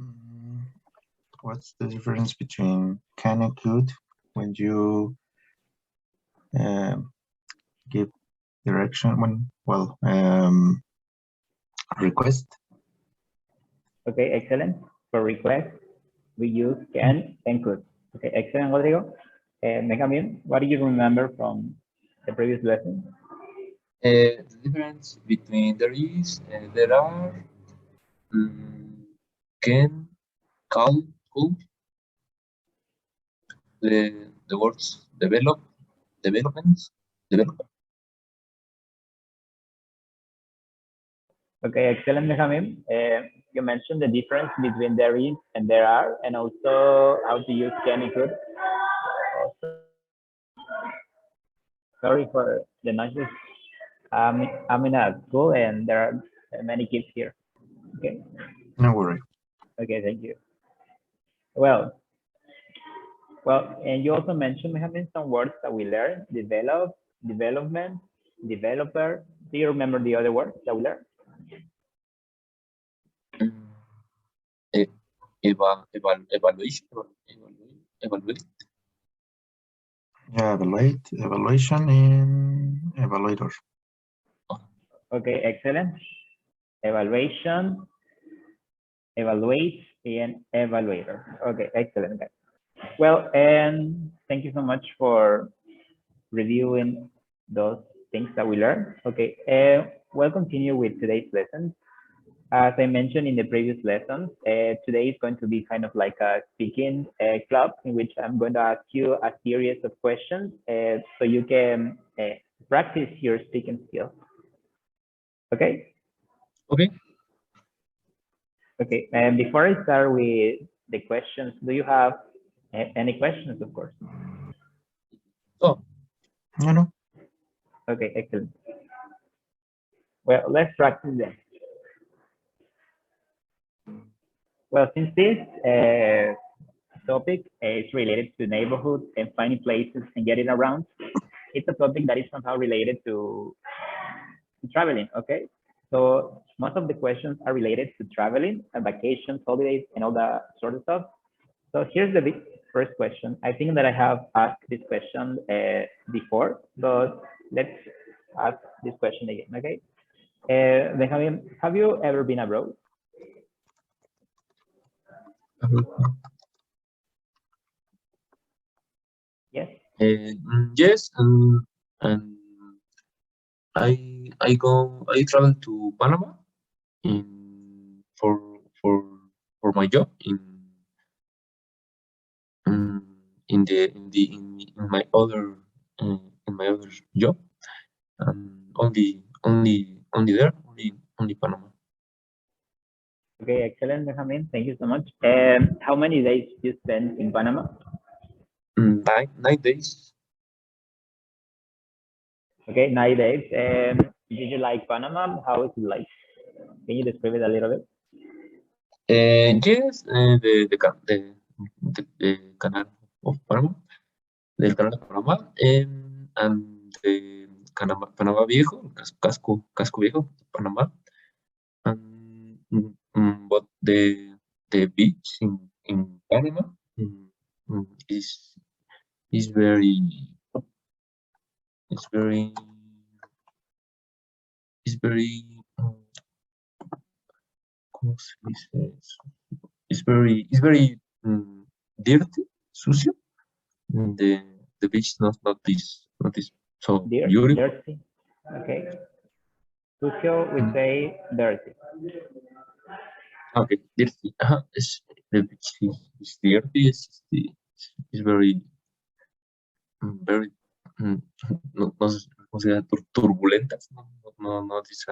Mm, What's the difference between can and could when you give direction request? Okay, excellent. For request, we use can and could. Okay, excellent, Rodrigo. Benjamin, what do you remember from the previous lesson? The difference between there is and there are, mm, can, call, could, the words developments, develop. Okay, excellent, Benjamin. You mentioned the difference between there is and there are, and also how to use can and could. Sorry for the noises. I'm in a school and there are many kids here. Okay. No worry. Okay, thank you. Well, and you also mentioned, Mohammed, some words that we learned: develop, development, developer. Do you remember the other words that we learned? Evaluation, evaluate. Yeah, evaluation, and evaluator. Okay, excellent. Evaluation, evaluate, and evaluator. Okay, excellent, guys. Well, and thank you so much for reviewing those things that we learned. Okay, we'll continue with today's lesson. As I mentioned in the previous lessons, today is going to be kind of like a speaking club in which I'm going to ask you a series of questions so you can practice your speaking skills. Okay? Okay. Okay, and before I start with the questions, do you have any questions, of course? Oh, No. Okay, excellent. Well, let's practice then. Well, since this topic is related to neighborhoods and finding places and getting around, it's a topic that is somehow related to traveling, okay? So most of the questions are related to traveling, vacations, holidays, and all that sort of stuff. So here's the first question. I think that I have asked this question before, but let's ask this question again, okay? Benjamin, have you ever been abroad? Yes. yes, and I travel to Panama in for my job in my other job, and only there, only Panama. Okay, excellent, Benjamin. Thank you so much. How many days you spent in Panama? 9 days. Okay, 9 days. Did you like Panama? How is it like? Can you describe it a little bit? Yes, the canal of Panama, del canal de Panamá, and the Panamá Viejo, casco viejo, Panamá, and but the beach in Panama is is very is very is very ¿cómo se dice eso? It's very dirty, sucio. The beach is not this so beautiful. Dirty. Okay. Sucio, we say dirty. Okay, dirty. The beach is dirty. It's very no sé cómo se llama, turbulentas. No, this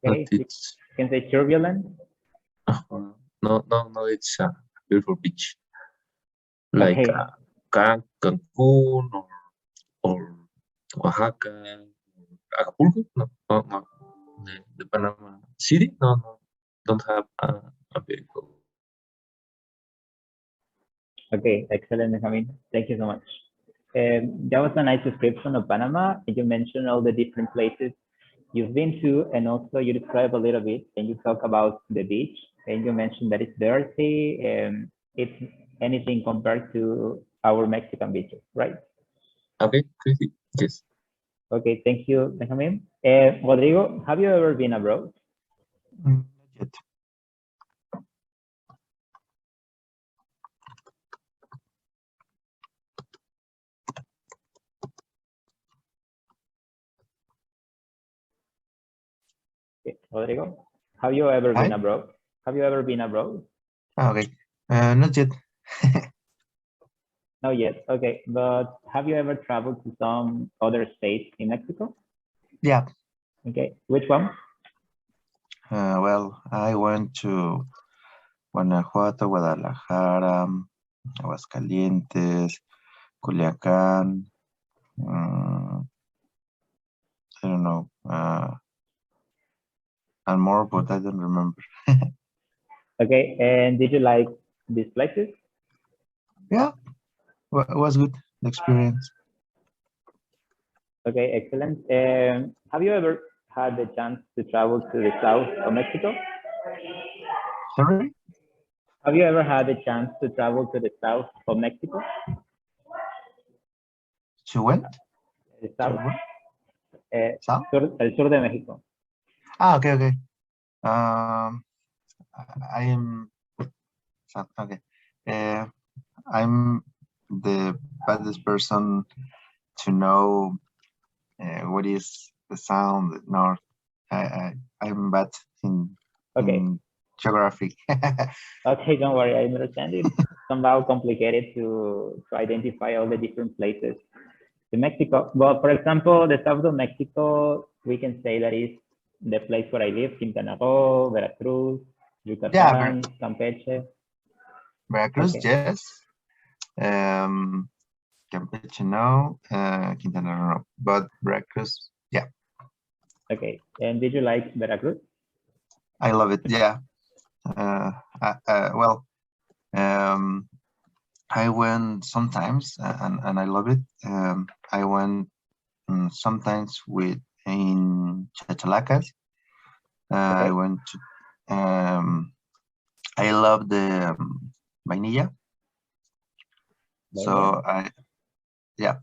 Okay, it's you can say turbulent. no, it's a beautiful beach like Okay. Cancun or Oaxaca, Acapulco. No. The Panama City. No, don't have a vehicle. Okay, excellent, Benjamin. Thank you so much. That was a nice description of Panama. You mentioned all the different places you've been to, and also you describe a little bit and you talk about the beach. and you mentioned that it's dirty and it's anything compared to our Mexican beaches, right? Okay, okay, yes. Okay, thank you, Benjamin. Rodrigo, have you ever been abroad? Not yet. Okay, Rodrigo, have you ever Hi. been abroad? Have you ever been abroad? Okay. Not yet. Not yet. Okay, but have you ever traveled to some other states in Mexico? Yeah. Okay, which one? Well, I went to Guanajuato, Guadalajara, Aguascalientes, Culiacán. I don't know. And more, but I don't remember. Okay, and did you like these places? Yeah, it was good, the experience. Okay, excellent. Have you ever had the chance to travel to the south of Mexico? Sorry? Have you ever had the chance to travel to the south of Mexico? To when? The To south, where? South? el sur de México. Okay, okay. I am okay. I'm the baddest person to know what is the sound, the north. I'm bad in Okay. geography. Okay, don't worry. I understand it's somehow complicated to identify all the different places in Mexico. But for example, the south of Mexico, we can say that is the place where I live, Quintana Roo, Veracruz, Yeah, Yucatan, Campeche. Veracruz, Okay. yes. Campeche, no. Quintana Roo, no. But Veracruz, yeah. Okay. And did you like Veracruz? I love it. Yeah. Well, I went sometimes, and I love it. I went sometimes in Chachalacas. Okay. I went to. I love the vainilla. So yeah,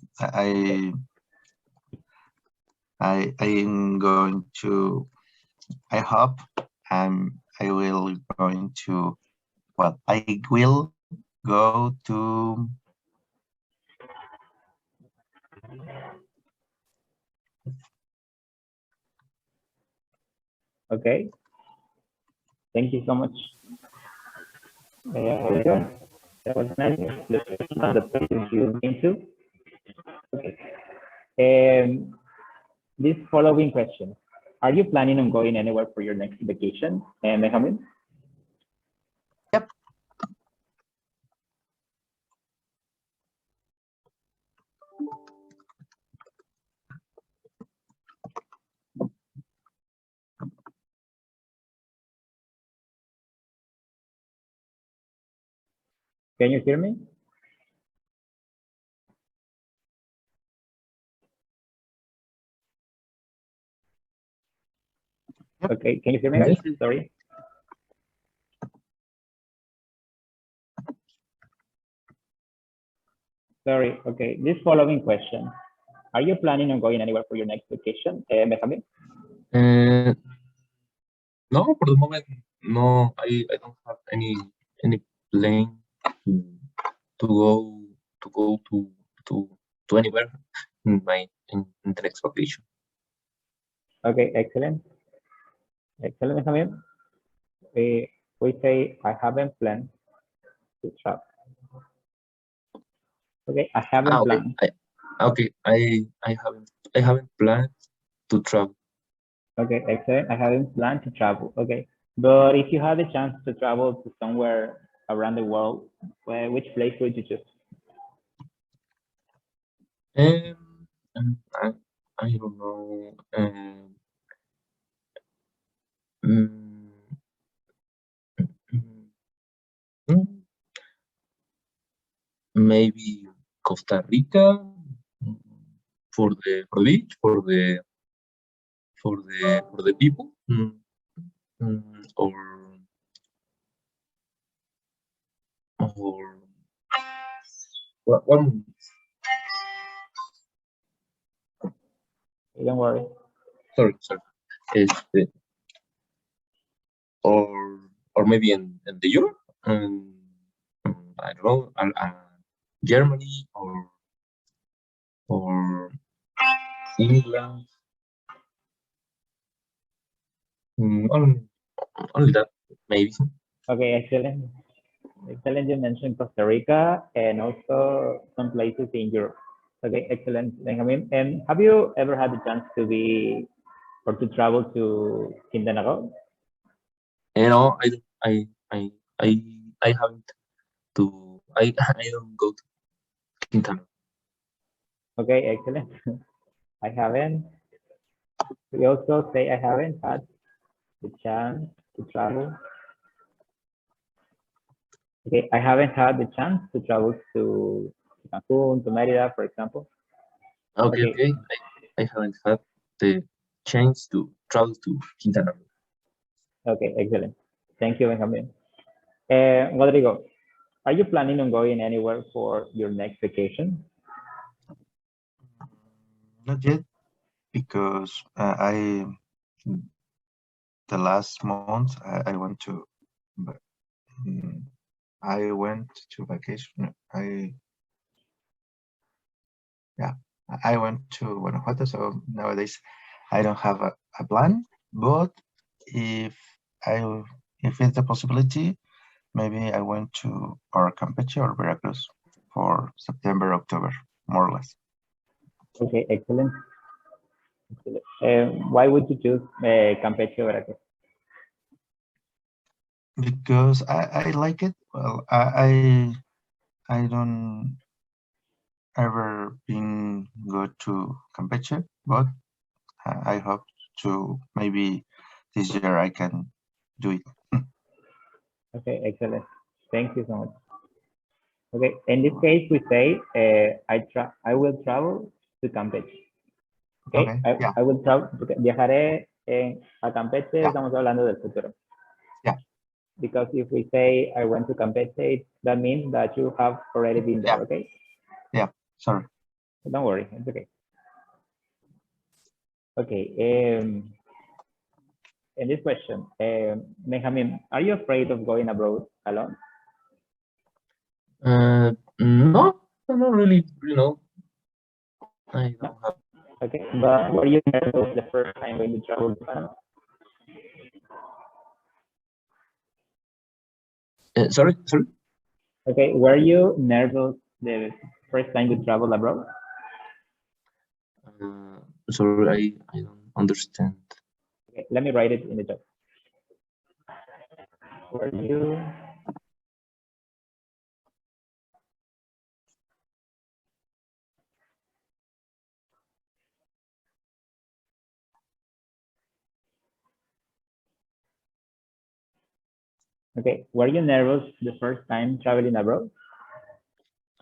I'm going to. I hope I will going to. Well, I will go to. Okay. Thank you so much. That was nice. The places you've been to. Okay. This following question. Are you planning on going anywhere for your next vacation, Benjamin? Yep. Can you hear me? Yep. Okay, can you hear me, guys? Yes. Sorry. Sorry. Okay, this following question. Are you planning on going anywhere for your next vacation, Benjamin? No, for the moment, no. I don't have any plan to go to anywhere in the next vacation. Okay, excellent. Excellent, Benjamin. We say I haven't planned to travel. Okay, I haven't Okay. planned. I haven't planned to travel. Okay, excellent. I haven't planned to travel. Okay, but if you had the chance to travel to somewhere around the world, which place would you choose? I don't know. Mm, maybe Costa Rica for the beach, for the people, or or one minute. Don't worry. Sorry. Este, or maybe in the Europe, I don't know, Germany or England. Only that, maybe. Okay, excellent. Excellent. You mentioned Costa Rica and also some places in Europe. Okay, excellent, Benjamin. And have you ever had the chance to be or to travel to Quintana Roo? You know, I haven't to. I I don't go to Quintana. Okay, excellent. I haven't. We also say I haven't had the chance to travel. Okay, I haven't had the chance to travel to Cancun, to Merida, for example. Okay, Okay. okay. I haven't had the chance to travel to Quintana. Okay, excellent. Thank you, Benjamin. Rodrigo, are you planning on going anywhere for your next vacation? Not yet, because the last month I went to, but I went to vacation. I went to Guanajuato, so nowadays I don't have a plan. But if I if it's a possibility, maybe I went to or Campeche or Veracruz for September, October, more or less. Okay, excellent. Why would you choose Campeche or Veracruz? Because I like it. Well, I don't ever been good to Campeche, but I hope to maybe this year I can do it. Okay, excellent. Thank you so much. Okay, in this case, we say I will travel to Campeche. Okay, Okay, yeah, I will travel, viajaré a Campeche, yeah, estamos hablando del futuro. yeah, Because if we say I went to Campeche, that means that you have already been there, yeah, okay? yeah. Sorry. Don't worry, it's okay. Okay, in this question, Benjamin, are you afraid of going abroad alone? No, not really. You know, I No? don't have. Okay, but were you nervous the first time when you traveled to Panama? Sorry. Okay, were you nervous the first time you traveled abroad? Sorry, I don't understand. Okay, let me write it in the chat. Were you okay? Were you nervous the first time traveling abroad?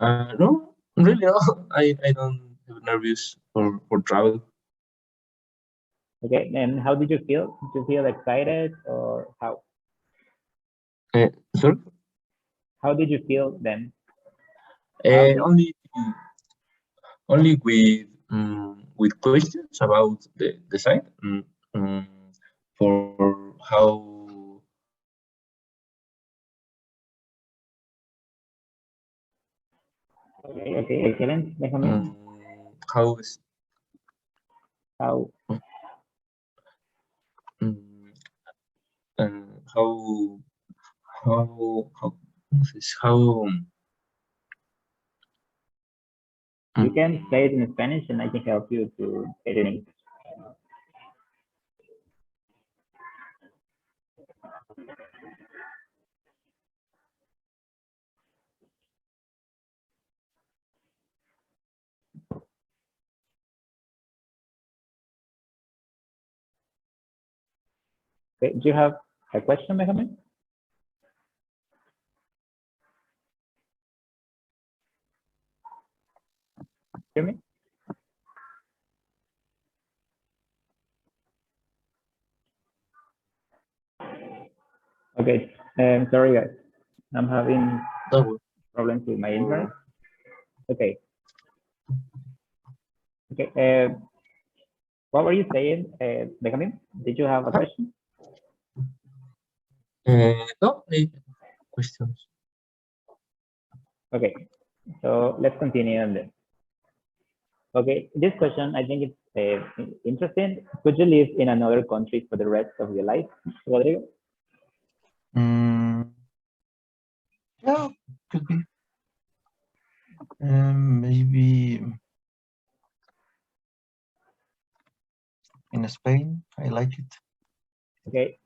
No, really, no. I don't have nervous for travel. Okay, and how did you feel? Did you feel excited or how? Sorry. How did you feel then? How did, Only with questions about the site, for how. okay, okay, excellent, Benjamin. How is How um, how is how you can say it in Spanish and I can help you to say it in English. Okay, do you have a question, Benjamin? Hear me? Okay, sorry guys. I'm having No, problems with my internet. Okay. Okay. What were you saying, Benjamin? Did you have a question? no, questions. Okay. So let's continue on this. Okay. This question, I think it's interesting. Could you live in another country for the rest of your life, Rodrigo? Yeah, could be. Maybe in Spain. I like it Okay.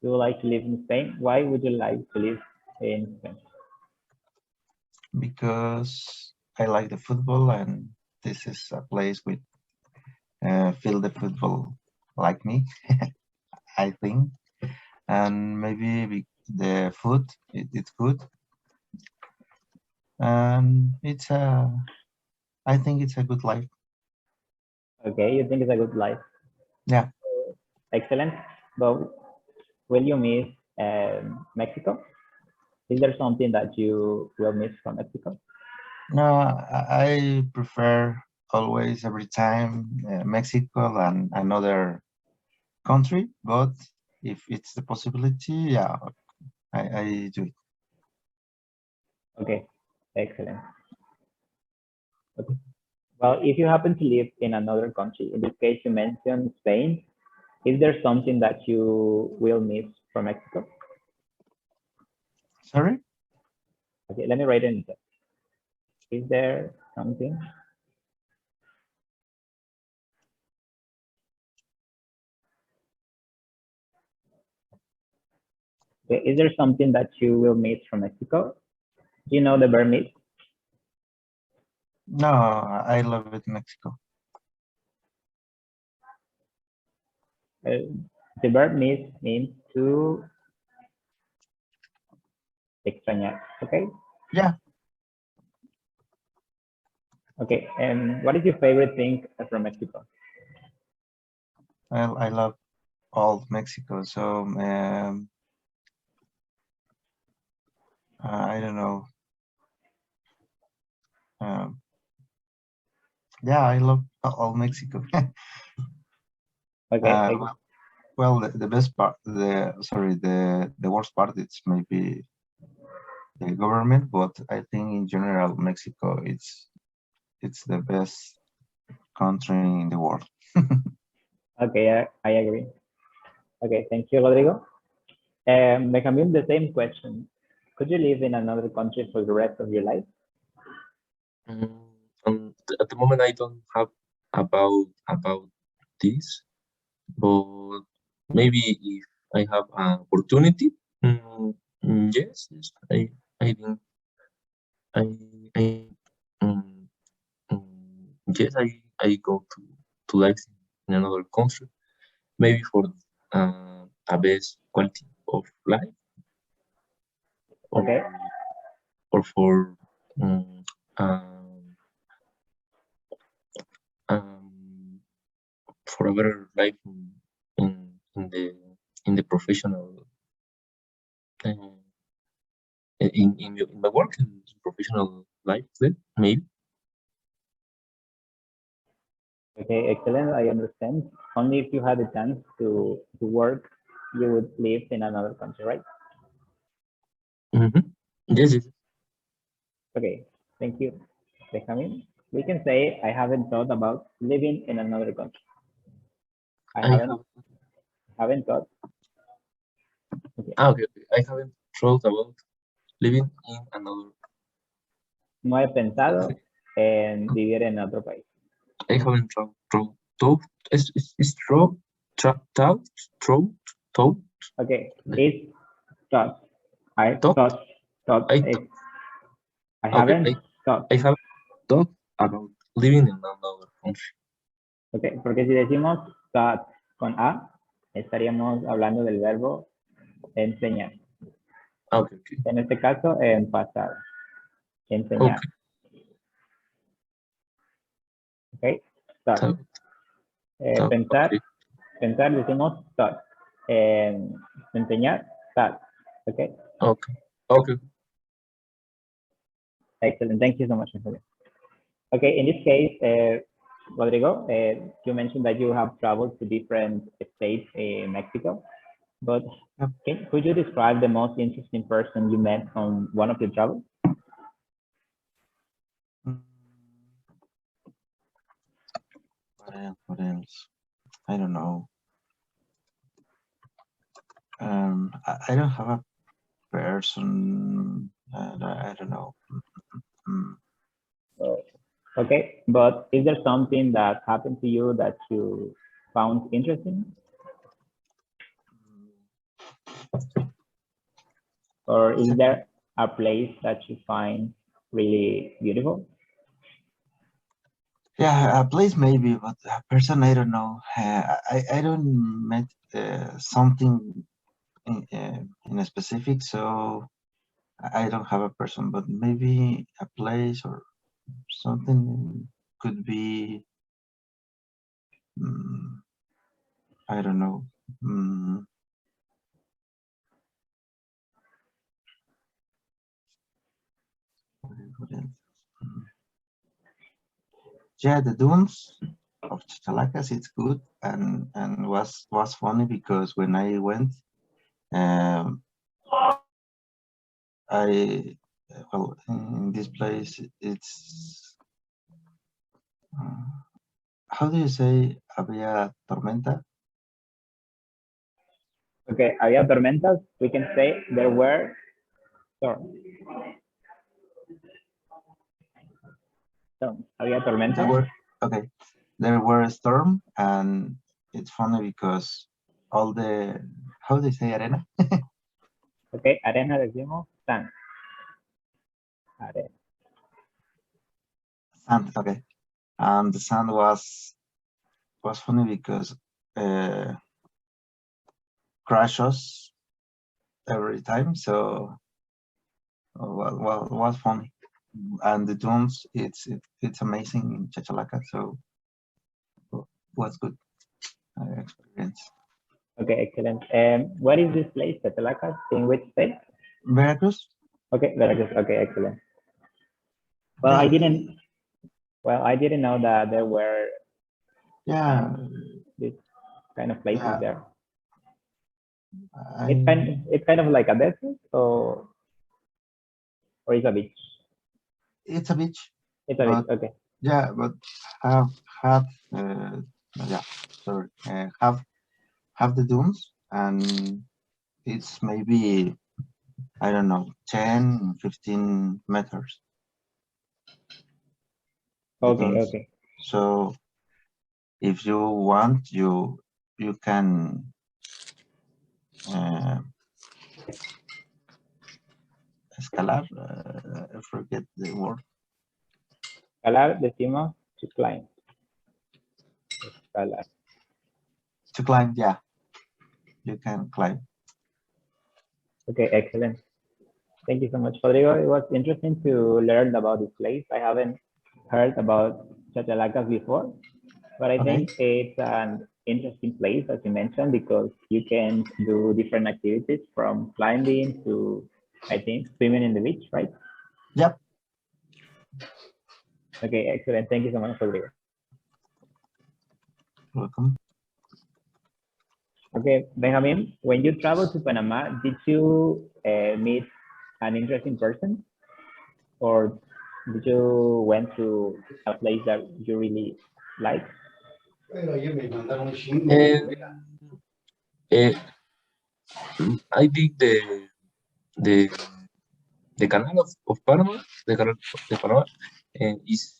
You would like to live in Spain. Why would you like to live in Spain? because I like the football, and this is a place with feel the football like me. I think, and maybe the food it's good, and it's a. I think it's a good life. Okay. You think it's a good life. Yeah. Excellent. But will you miss Mexico? Is there something that you will miss from Mexico? No, I prefer always every time Mexico and another country, but if it's the possibility, yeah, I do it. Okay, excellent. Okay. Well, if you happen to live in another country, in this case you mentioned Spain, is there something that you will miss from Mexico? Sorry? Okay, let me write it in chat. Is there something? Okay, is there something that you will miss from Mexico? Do you know the verb miss? No, I love it, Mexico. The verb miss means to extrañar, okay? Yeah, Okay, and what is your favorite thing from Mexico? I love all Mexico. So I don't know. Yeah, I love all Mexico. Okay, Well, the best part, the worst part, it's maybe the government, but I think in general Mexico it's the best country in the world. okay, I agree. Okay, thank you, Rodrigo. Benjamin, the same question. Could you live in another country for the rest of your life? At the moment, I don't have about this, but maybe if I have an opportunity, yes, I think I um, yes, I go to live in another country, maybe for a best quality of life, or Okay, or for um, um, um, for a better life in the professional uh, in my work and professional life then maybe. okay, excellent. I understand. Only if you had the chance to work, you would live in another country, right? Yes, yes. Okay, thank you, Benjamin. We can say I haven't thought about living in another country. I I haven't thought. Okay. okay. I haven't thought about living in another No he country. pensado en vivir en otro país. I haven't thought is thought Okay, it's thought. I thought thought. I I okay haven't thought. I haven't thought about living in another country. Okay, porque si decimos thought con A, estaríamos hablando del verbo enseñar. Okay, En este caso, en pasado. Enseñar. okay. Ok, thought. Pensar, Okay, decimos thought. Enseñar, thought. Ok, okay. Okay. Excellent. Thank you so much, Antonio. Okay, in this case, Rodrigo, you mentioned that you have traveled to different states in Mexico, but Yep. could you describe the most interesting person you met on one of your travels? Mm, What else? I don't know. I don't have a person. I don't know. Mm, Okay, but is there something that happened to you that you found interesting? Or is there a place that you find really beautiful? Yeah, a place maybe, but a person I don't know. I don't met something in a specific, so I don't have a person, but maybe a place or something could be. mm, I don't know. What else? Yeah, the dunes of Chachalacas, it's good and was funny because when I went, um, well, in this place it's how do you say había tormenta? Okay, había tormentas. We can say there were storms. Había tormentas. Okay, there were a storm and it's funny because all the how do you say arena? Okay, arena decimos sand. Arena. Sand, okay. And the sand was funny because crashes every time. So well, was funny. And the dunes, it's amazing in Chachalaca. So was good experience. Okay, excellent. What is this place, Chachalacas? In which state? Veracruz. Okay, Veracruz. Okay, excellent. Well, Yeah, I didn't know that there were yeah. this kind of places Yeah, there. I, It's kind of like a desert, or it's a beach. it's a beach, It's a beach. but Okay. yeah, but have yeah, sorry, have the dunes, and it's maybe I don't know 10, 15 meters. The Okay. dunes. Okay. So if you want, you can escalar. I forget the word. Escalar decimos to climb. Escalar. To climb, yeah, you can climb. Okay, excellent. Thank you so much, Rodrigo. It was interesting to learn about this place. I haven't heard about Chachalacas before, but I Okay. think it's an interesting place, as you mentioned, because you can do different activities from climbing to, I think, swimming in the beach, right? Yep. Okay, excellent. Thank you so much, Rodrigo. Welcome. Okay, Benjamin, when you traveled to Panama, did you meet an interesting person, or did you went to a place that you really like? I think the the canal of Panama, the canal of Panama, is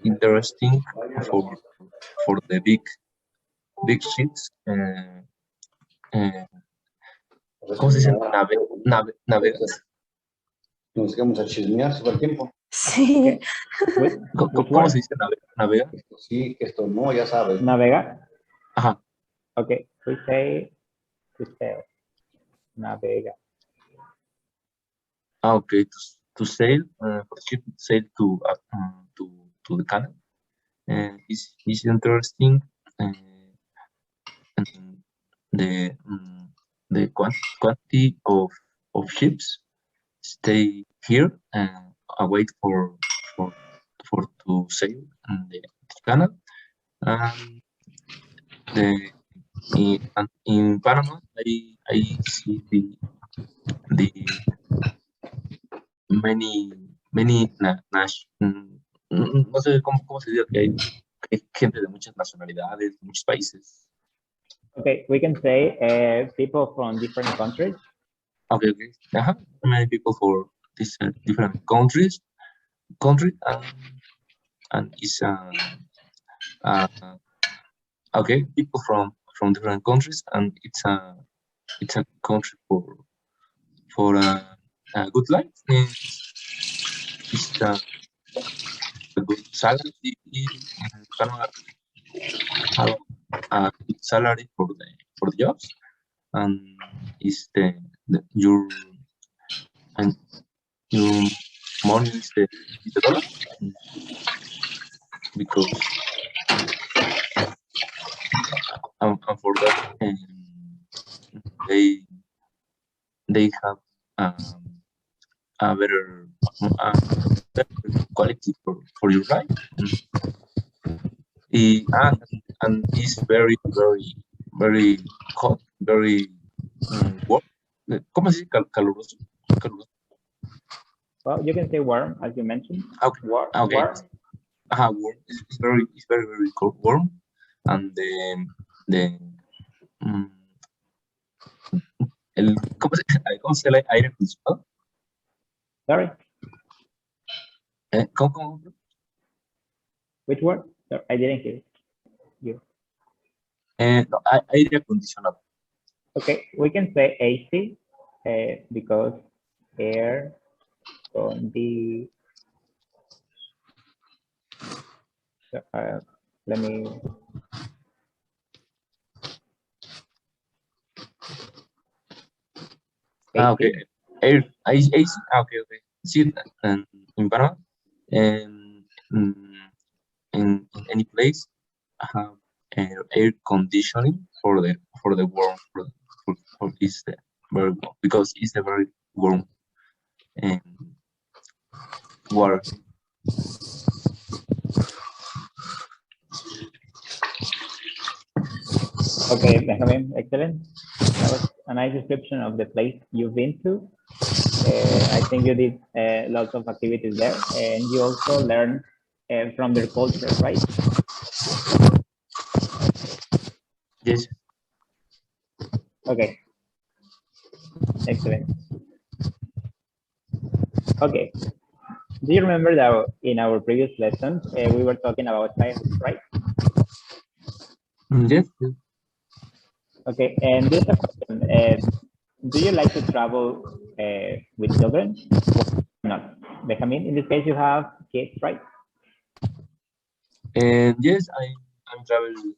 interesting for the big ships. ¿Cómo se dice? Navegas. Nos quedamos a chismear sobre el tiempo. Sí. ¿Cómo se dice navega? Esto sí, esto no, ya sabes. Navega? Ajá. Okay, we say to sail. Navega. Okay. To sail, for ship sail to the canal. Is interesting. And the quantity of ships stay here and await for to sail in the canal. And in Panama, I see the many no sé cómo se dice, que hay gente de muchas nacionalidades, de muchos países. Okay, we can say people from different countries. Okay. Many people for these different countries, and it's okay, people from different countries, and it's a country for a good life. It's a good salary. Canada have a good salary for the jobs, and is your money is the dollar, because and for that they have a better quality for your life. And it's very hot, very warm. ¿Cómo se dice caluroso? Well, you can say warm, as you mentioned. Okay. Warm. Okay. Warm. Warm. It's very cold, warm, and ¿cómo se llama aire acondicionado? Sorry, ¿Cómo? which word? Sorry, I didn't hear you. No, aire acondicionado. Okay, we can say AC because air can be. Let me. Okay. Air, AC. Okay. See, in Panama, and in any place, have air conditioning for the warm for is the very warm, because it's a very warm water. Okay, Benjamin, excellent. That was a nice description of the place you've been to. I think you did lots of activities there, and you also learned from their culture, right? Yes. Okay. Excellent. Okay. Do you remember that in our previous lessons, we were talking about childhood, right? Yes. Okay, and this is a question. Do you like to travel with children? Or not? Benjamin, in this case, you have kids, right? And yes, I'm traveling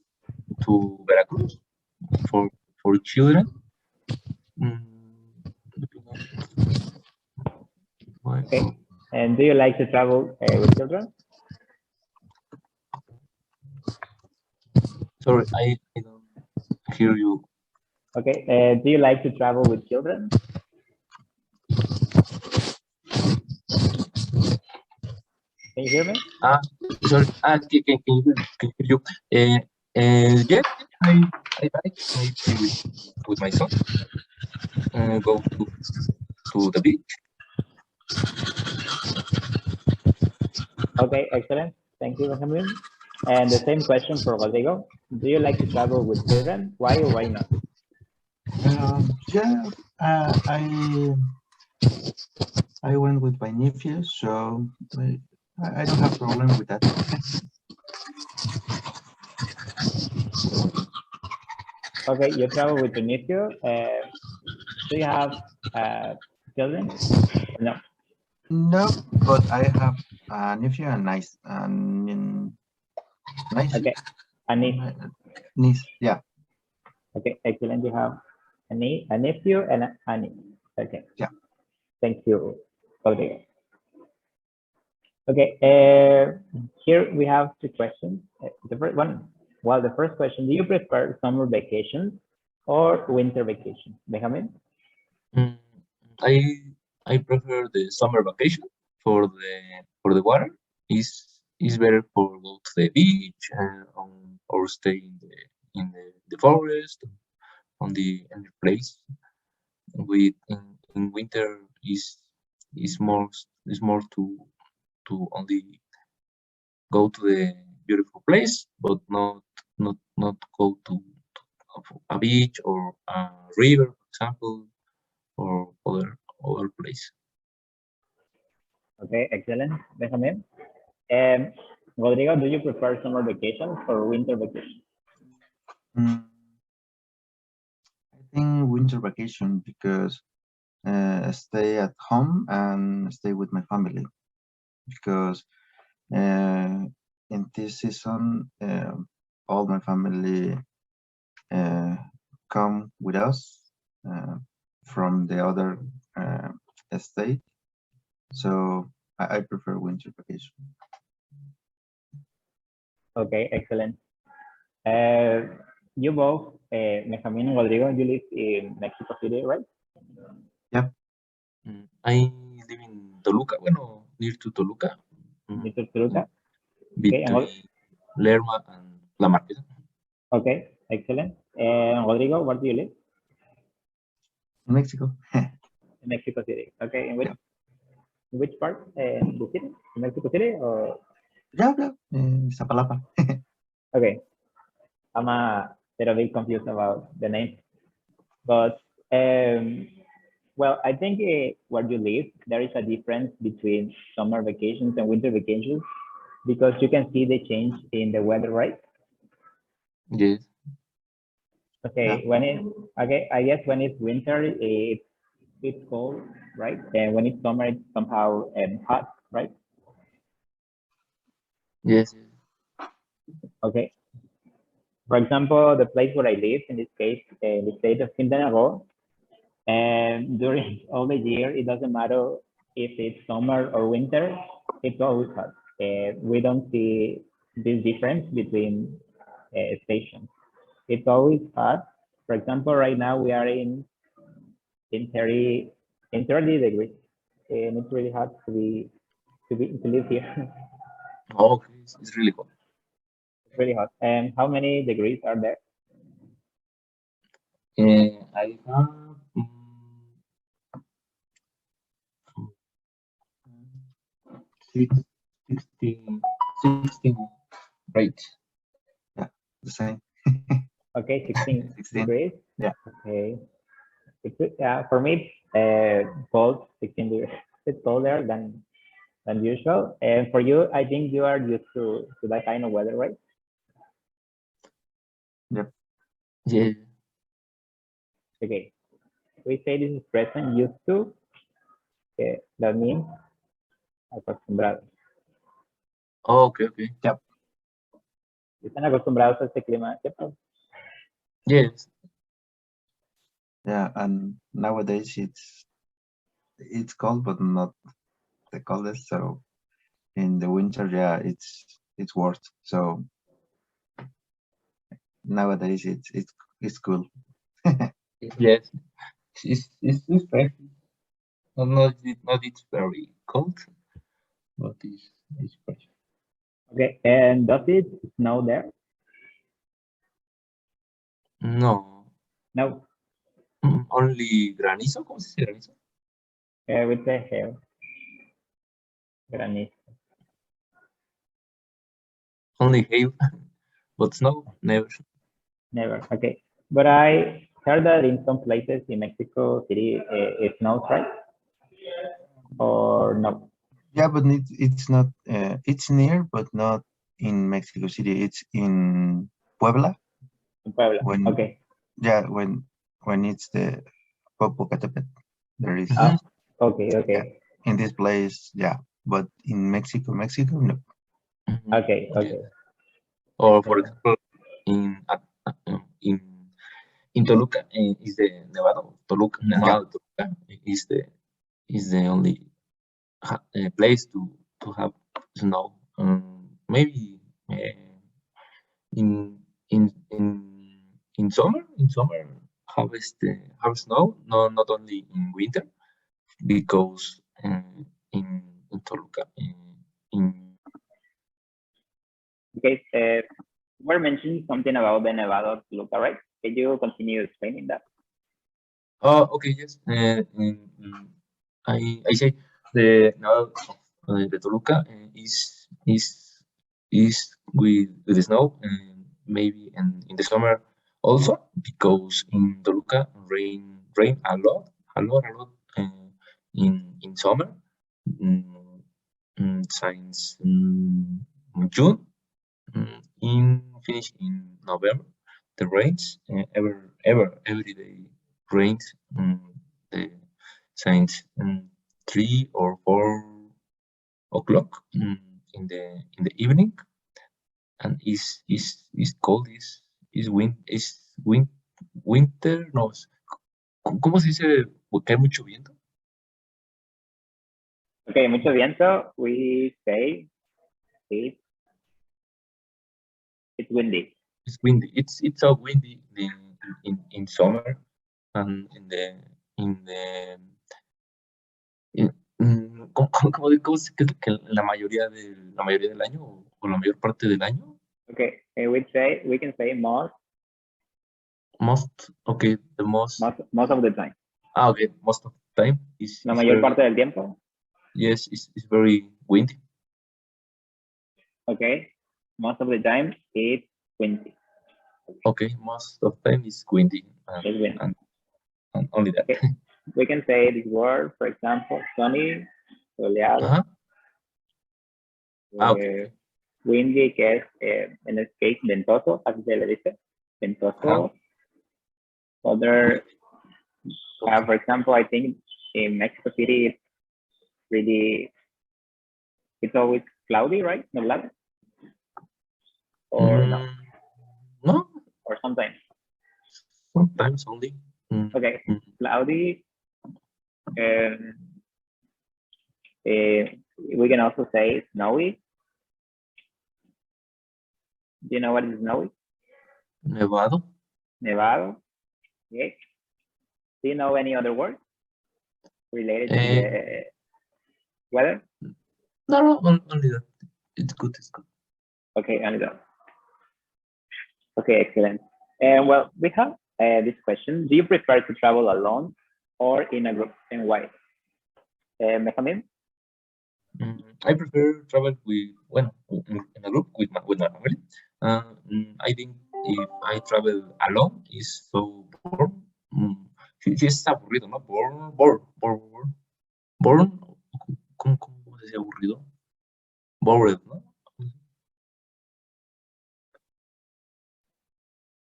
to Veracruz for children. Okay. And do you like to travel with children? Sorry, I don't hear you. Okay. Do you like to travel with children? Can you hear me? Sorry. Can you hear you? Yes, I like with my son. Go to the beach. Okay, excellent. Thank you, Benjamin. And the same question for Rodrigo. Do you like to travel with children? Why or why not? Yeah, I went with my nephew, so I don't have problem with that. Okay, you travel with your nephew. Do you have children? No. No, but I have a nephew and niece. Okay, a niece. Niece, yeah. Okay, excellent. You have a nephew and a niece. Okay. Yeah. Thank you, Rodrigo. Okay, here we have two questions. The first one, well, the first question, do you prefer summer vacations or winter vacation? Benjamin? Mm, I prefer the summer vacation for the water. Is better for go to the beach or stay in the forest on the place. In winter is more to only go to the beautiful place, but not go to a beach or a river, for example, or other place. Okay, excellent. Benjamin? And Rodrigo, do you prefer summer vacation or winter vacation? Mm, I think winter vacation because stay at home and stay with my family because in this season all my family uh, come with us from the other state, so I prefer winter vacation. Okay, excellent. You both, Benjamin and Rodrigo, you live in Mexico City, right? I live in Toluca, bueno, near to Toluca, Near to Toluca? Okay, between Lerma and La Marquesa. okay, excellent. And Rodrigo, where do you live? In Mexico. In Mexico City. Okay, in which part? The city? In Mexico City or? Yeah, Zapalapa. Okay, I'm a little bit confused about the name, but well, I think where you live, there is a difference between summer vacations and winter vacations because you can see the change in the weather, right? Yes. Okay, okay, I guess when it's winter, it's cold, right? And when it's summer, it's somehow hot, right? Yes. Okay. For example, the place where I live, in this case, the state of Quintana Roo, and during all the year, it doesn't matter if it's summer or winter, it's always hot. We don't see this difference between stations. It's always hot. For example, right now we are in 30 degrees, and it's really hot to live here. Okay, it's really cool. It's really hot. And how many degrees are there? I have 16, right? Yeah, the same. Okay, 16 16. degrees. Yeah. Okay. Yeah, for me, cold, 16 degrees. It's colder than usual. And for you, I think you are used to that kind of weather, right? Yep. Yeah. Okay. We say this is present, used to. Okay, that means acostumbrados. Okay. Yep. Están acostumbrados a este clima, ¿cierto? Yes. Yeah, and nowadays it's cold, but not the coldest. So in the winter, yeah, it's worse. So nowadays it's cool. Yes. It's fresh. Not it's very cold, but it's fresh. Okay, and does it snow there? No. No, Only granizo. ¿Cómo se dice granizo? with the hair. Granizo. Only hail, but snow never. Never. Okay. But I heard that in some places in Mexico City, it snows, right? Or no? Yeah, but it's not. It's near, but not in Mexico City. It's in Puebla. In Puebla. When Okay. yeah, when it's the Popocatépetl, there is Okay. Okay. yeah, in this place. Yeah, but in Mexico, no. Okay. Okay. Or for example, in in Toluca is the Nevada. Nevada Toluca is the only place to have snow. Maybe in in in in summer have snow, no, not only in winter, because in Toluca, in Okay, we're mentioning something about the Nevado of Toluca, right? Can you continue explaining that? oh, okay, yes. I say the Nevado of the Toluca is with the snow, and maybe in the summer also, because in Toluca rain a lot in summer, mm, since June, in finish in November. The rains every day rains, the since 3 or 4 o'clock, in the evening, and is cold, is winter, no, ¿cómo se dice que hay mucho viento? Okay, mucho viento, we say it's windy. It's windy. It's so windy in summer, and ¿cómo se que la mayoría del año, o la mayor parte del año? Okay, we can say most Okay, the most of the time. okay, most of the time is La mayor very, parte del tiempo. yes, it's very windy. Okay, most of the time it's windy. Okay, most of the time is windy, It's windy. and only that. Okay. We can say this word, for example, sunny, soleado, Uh-huh. Okay. windy, que es en el case ventoso, así se le dice, ventoso. Other, for example, I think in Mexico City it's always cloudy, right? Nublado? Or no? No, Or sometimes? sometimes only. Okay, cloudy. We can also say snowy. Do you know what is snowy? Nevado. Nevado. Okay. Do you know any other word related to the weather? No, only that. It's good. Okay, only that. Okay, excellent. And well, we have this question. Do you prefer to travel alone or in a group, and why? Benjamin? I prefer travel in a group with my family. I think if I travel alone is so bored. Sí, es aburrido, ¿no? Bored. ¿Cómo se dice aburrido? Bored, ¿no?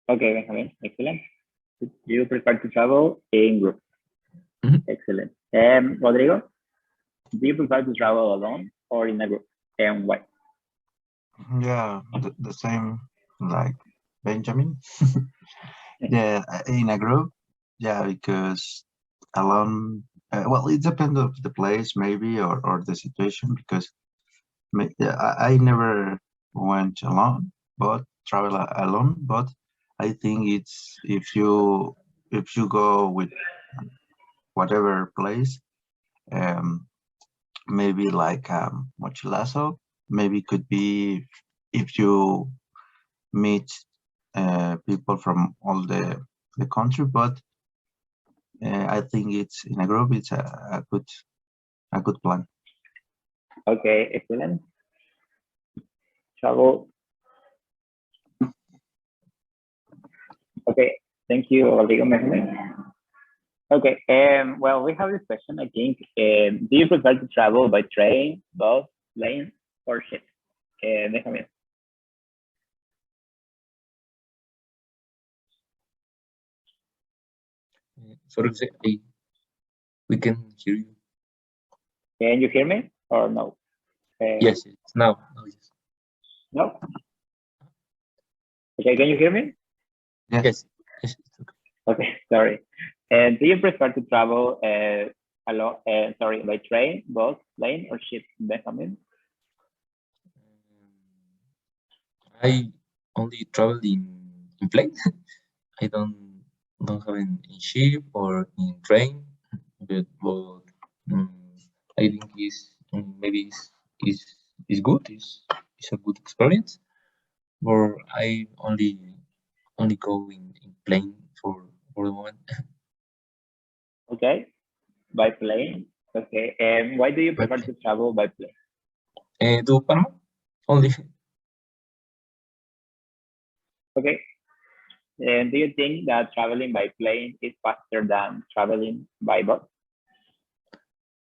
Okay, Benjamin, excellent. Do you prefer to travel in group? Excellent. Rodrigo, do you prefer to travel alone or in a group, and why? Yeah, the same like Benjamin. Yeah, in a group. Yeah, because alone, well, it depends of the place maybe, or the situation, because I never went alone, but travel alone. But I think it's if you go with whatever place, maybe like Mochilazo, maybe could be if you meet people from all the country, but I think it's in a group. It's a good plan. Okay, excellent. Travel. Okay, thank you, Rodrigo. Okay, well, we have this question, I think. Do you prefer to travel by train, bus, plane, or ship? Benjamin. Sorry, we can hear you. Can you hear me or no? Yes, now. Yes. No? Okay, can you hear me? Yes. It's okay. Okay, sorry. And do you prefer to travel by train, bus, plane, or ship, Benjamin? I only travel in plane. I don't don't have in ship or in train, but I think maybe is good. Is a good experience. Or I only go in plane for the moment. Okay, by plane. Okay, and why do you prefer to travel by plane? To Panama only. Okay, and do you think that traveling by plane is faster than traveling by bus?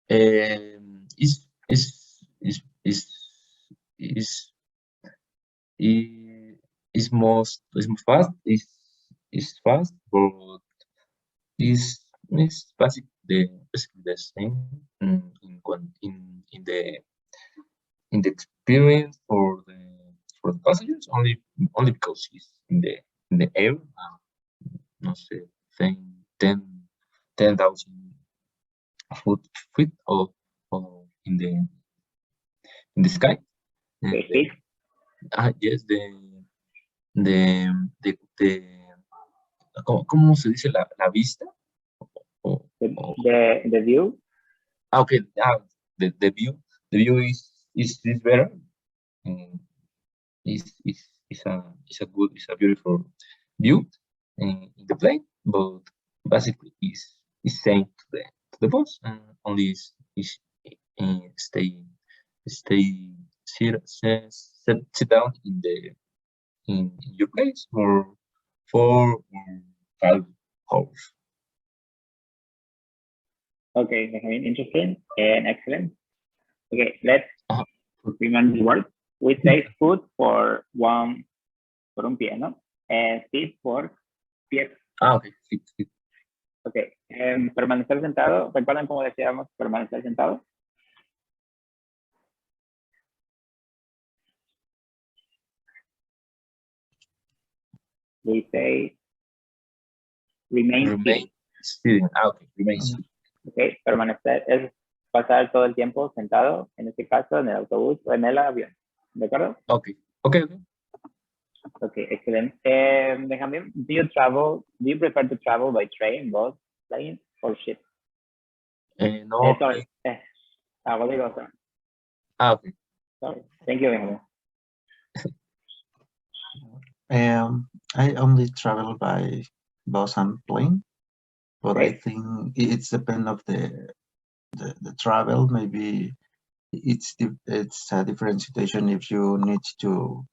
Is is is is is fast is fast, but is basically the same in the experience for the passengers, only because it's in the air, no sé, 10,000 foot feet or in the sky. And Okay, feet. yes, de, de ¿cómo se dice la vista? The view. Okay, the view is better. Is a beautiful view in the plane, but basically is same to the bus, and only is stay sit down in your place for 4 or 5 hours. Okay, Benjamin, interesting and excellent. Okay, let's Uh-huh. remember the word. We say food por un pie, ¿no? And sit for pie. Okay. Ok, permanecer sentado. ¿Recuerdan cómo decíamos permanecer sentado? We say remain sitting. Okay, remain sitting. Ok, permanecer es pasar todo el tiempo sentado, en este caso en el autobús o en el avión. ¿De acuerdo? Okay. Okay, excellent. Benjamin, do you prefer to travel by train, bus, plane, or ship? No. Sorry. What do you go, sir? Okay. Sorry. Thank you, Benjamin. I only travel by bus and plane, but Okay. I think it's depend of the travel. Maybe it's a different situation if you need to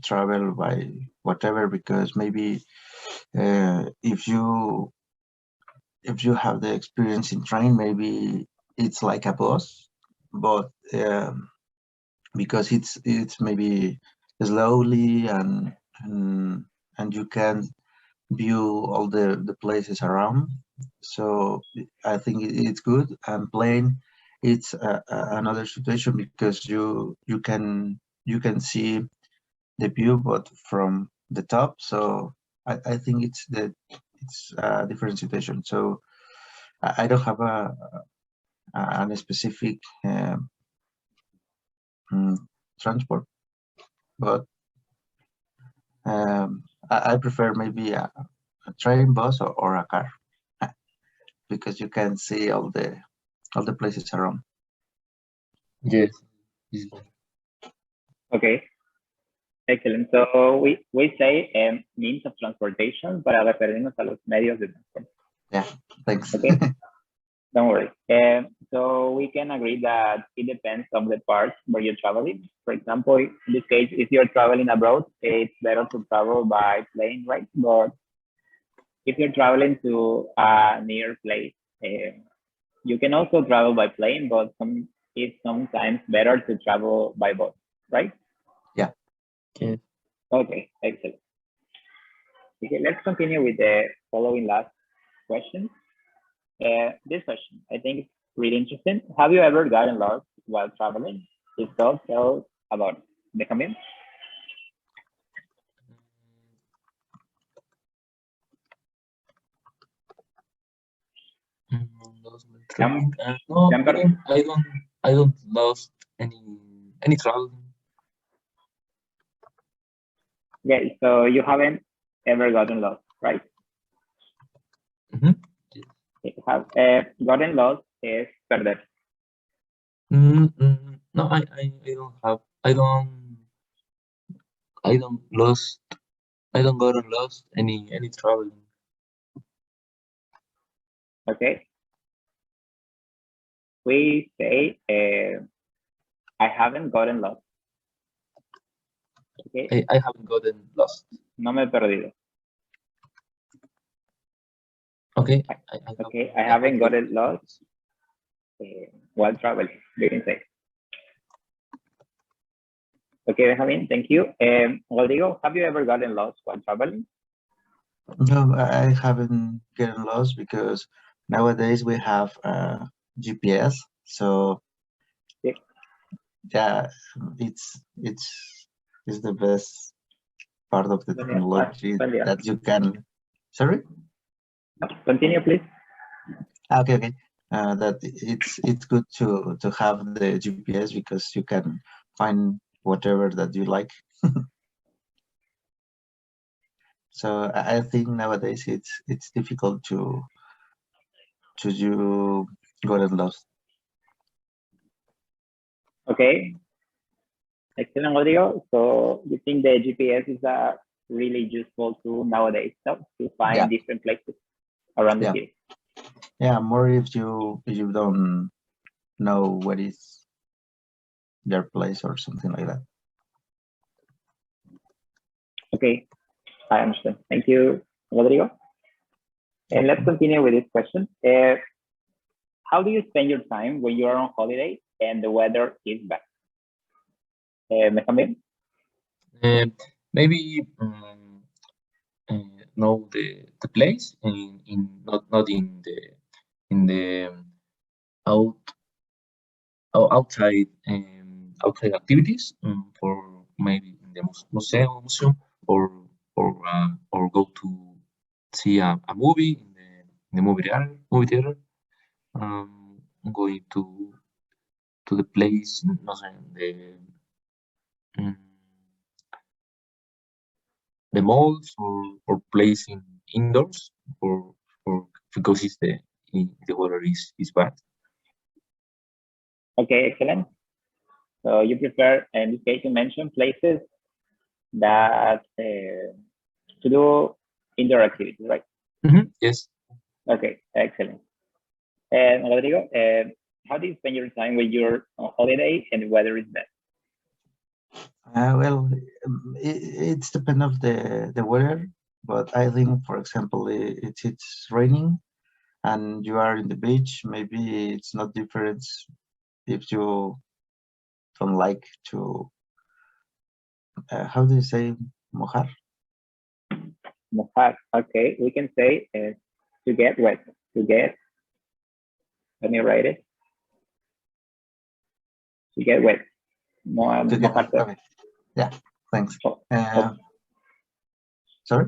travel by whatever, because maybe if you have the experience in train, maybe it's like a bus, but because it's maybe slowly and you can view all the places around. So I think it's good. And plane, it's another situation, because you can see the view, but from the top. So I think it's a different situation. So I don't have a specific transport, but I prefer maybe a train, bus, or a car, because you can see all the places around. Yes. Okay. Excellent. So we say means of transportation para referirnos a los medios de transporte. Yeah, thanks. Okay. Don't worry. So we can agree that it depends on the part where you're traveling. For example, in this case, if you're traveling abroad, it's better to travel by plane, right? But if you're traveling to a near place, you can also travel by plane, but it's sometimes better to travel by bus, right? Yeah. Okay. Okay, excellent. Okay, let's continue with the following last question. This question, I think it's really interesting. Have you ever gotten lost while traveling? If so, tell about it. Benjamin? No, I don't lost any travel. Yeah, so you haven't ever gotten lost, right? Mhm. Okay, have gotten lost is perder. No, I don't have. I don't lost. I don't got lost any traveling. Okay, we say I haven't gotten lost. Okay, I haven't gotten lost. no me he perdido. Okay. Okay, I haven't gotten lost while traveling. You can say. Okay, Benjamin, thank you. Rodrigo, have you ever gotten lost while traveling? No, I haven't gotten lost because nowadays we have GPS. So Yeah. yeah, it's the best part of the technology that you can. Sorry. Continue, please. Okay, okay. That it's good to have the GPS because you can find whatever that you like. So I think nowadays it's difficult to you get lost. Okay, excellent, Rodrigo. So you think the GPS is a really useful tool nowadays, so to find Yeah. different places around the Yeah. city? Yeah, more if you don't know what is their place or something like that. Okay, I understand. Thank you, Rodrigo. And let's continue with this question. How do you spend your time when you are on holiday and the weather is bad? Benjamin? Maybe know the place in not in the out outside activities for maybe in the museum or go to see a movie in the movie theater. Going to the place, no sé, mm, the malls or place indoors or because the weather is bad. Okay, excellent. So you prefer, in this case, you mentioned places that to do indoor activities, right? Yes. Okay, excellent. And Rodrigo, how do you spend your time when you're on holiday and the weather is bad? Well, it's depend of the weather, but I think, for example, it's raining and you are in the beach. Maybe it's not different if you don't like to. How do you say mojar? Mojar. Okay, we can say to get wet. To get. Let me write it. To get wet. To get, Mojarse. okay. Yeah, thanks. Oh. Sorry?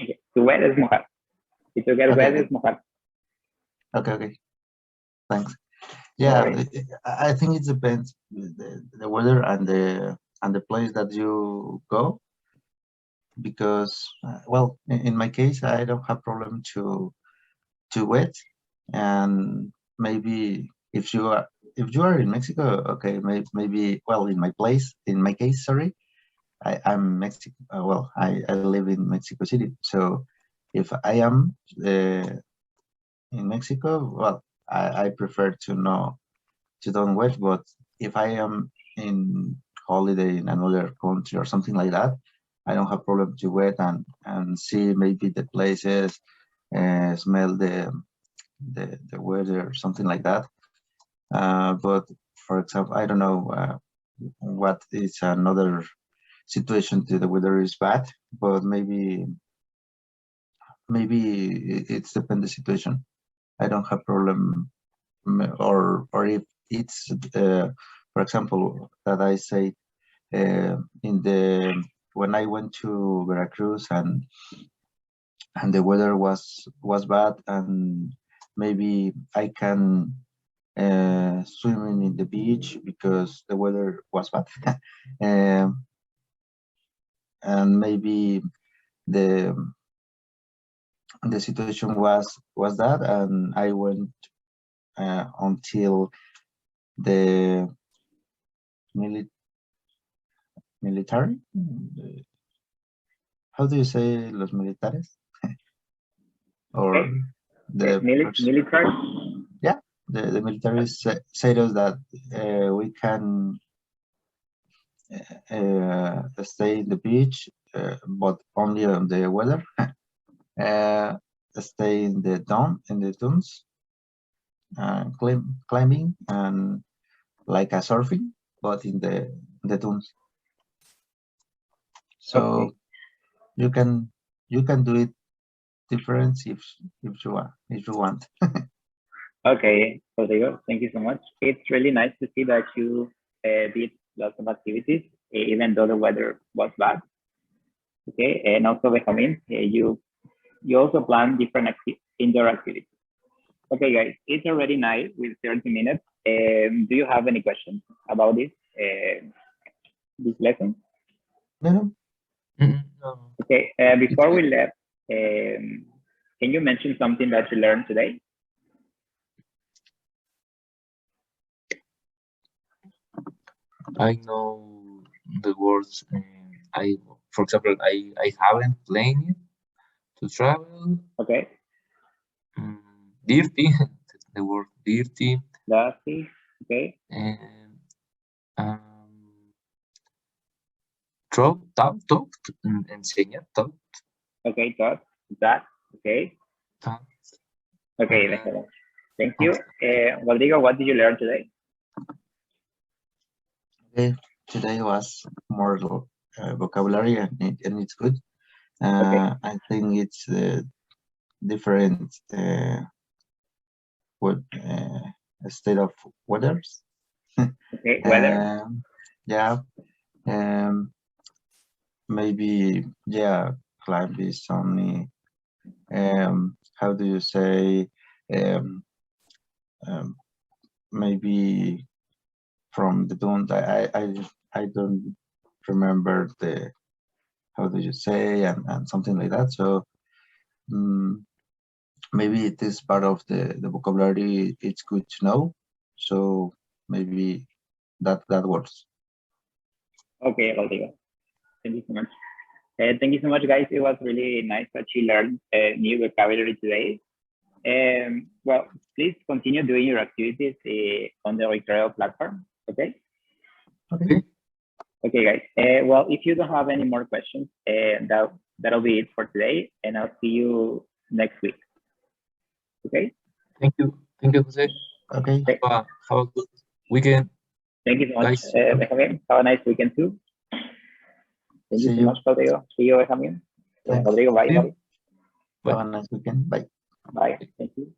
Okay. To wet is mojar. To get wet is mojar. Okay, okay. Thanks. Yeah, I think it depends the weather and the place that you go, because well, in my case, I don't have problem to wet, and maybe if you are in Mexico, okay, maybe well, in my case, sorry, I'm Mexico. Well, I live in Mexico City, so if I am in Mexico, well, I prefer to don't wet. But if I am in holiday in another country or something like that, I don't have problem to wet and see maybe the places, smell the weather or something like that. But for example, I don't know what is another situation to the weather is bad, but maybe it's depend the situation. I don't have problem, or if it's for example that I say in the when I went to Veracruz and the weather was bad, and maybe I can swimming in the beach because the weather was bad. And maybe the the situation was that, and I went until the military. How do you say los militares? Or Okay. the Military. the military said us that we can stay in the beach, but only on the weather. Stay in the dunes, climbing, and like a surfing, but in the dunes. So Okay. you can do it different if you want. Okay, Rodrigo, thank you so much. It's really nice to see that you did lots of activities, even though the weather was bad. Okay, and also Benjamin, you also plan different indoor activities. Okay, guys, it's already night with 30 minutes. Do you have any questions about this lesson? No. No. Okay, before we left, can you mention something that you learned today? I know the words. For example, I haven't planned it to travel. Okay, Dirty, the word dirty, Darcy, okay, and talked, enseñar, talked, okay, that, okay, talked. okay, excellent. Thank you. Rodrigo, what did you learn today? Okay, today was more vocabulary, and it's good. Okay. I think it's different state of weathers. Okay, weather. Yeah. Maybe, yeah, climb is only, how do you say, maybe from the dunes. I don't remember the, how do you say, and something like that. So maybe it is part of the vocabulary. It's good to know. So maybe that works. Okay, Rodrigo. Thank you so much. Thank you so much, guys. It was really nice that you learned new vocabulary today. Well, please continue doing your activities on the Recreo platform. Okay. Okay. Okay, guys. Well, if you don't have any more questions, that'll be it for today, and I'll see you next week. Okay. Thank you, Jose. Okay. Have a good weekend. Thank you so much, Guys. Benjamin. Have a nice weekend too. Thank you so much, Rodrigo. See you, Benjamin. Rodrigo, bye. See you. Have a nice weekend. Bye. Bye. Thank you.